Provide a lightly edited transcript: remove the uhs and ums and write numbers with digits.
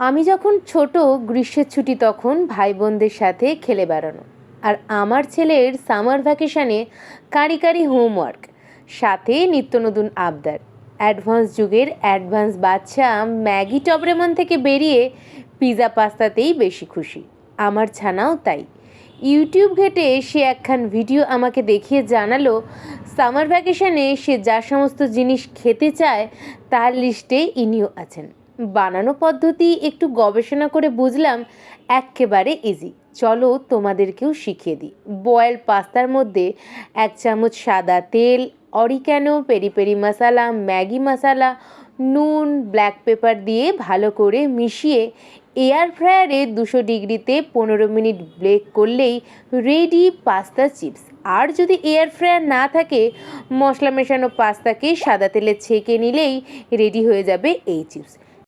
আমি যখন ছোট, গ্রীষ্মের ছুটি তখন ভাই বোনদের সাথে খেলে বেড়ানো, আর আমার ছেলের সামার ভ্যাকেশনে কারি কারি হোমওয়ার্ক, সাথে নিত্য নতুন আবদার। অ্যাডভান্স যুগের অ্যাডভান্স বাচ্চা ম্যাগি টবরেমন থেকে বেরিয়ে পিৎজা পাস্তাতেই বেশি খুশি। আমার ছানাও তাই। ইউটিউব ঘেটে সে একখান ভিডিও আমাকে দেখিয়ে জানালো সামার ভ্যাকেশনে সে যা সমস্ত জিনিস খেতে চায় তার লিস্টে ইনিও আছেন। বানানো পদ্ধতি একটু গবেষণা করে বুঝলাম এক্কেবারে ইজি। চলো তোমাদেরকেও শিখিয়ে দিই। বয়েল পাস্তার মধ্যে 1 চামচ সাদা তেল, অরিগ্যানো, পেরি পেরি মশলা, ম্যাগি মশলা, নুন, ব্ল্যাক পেপার দিয়ে ভালো করে মিশিয়ে এয়ার ফ্রায়ারে 200 ডিগ্রিতে 15 মিনিট বেক করলেই রেডি পাস্তা চিপস। আর যদি এয়ার ফ্রায়ার না থাকে, মশলা মেশানো পাস্তাকে সাদা তেলে ছেঁকে নিলেই রেডি হয়ে যাবে এই চিপস।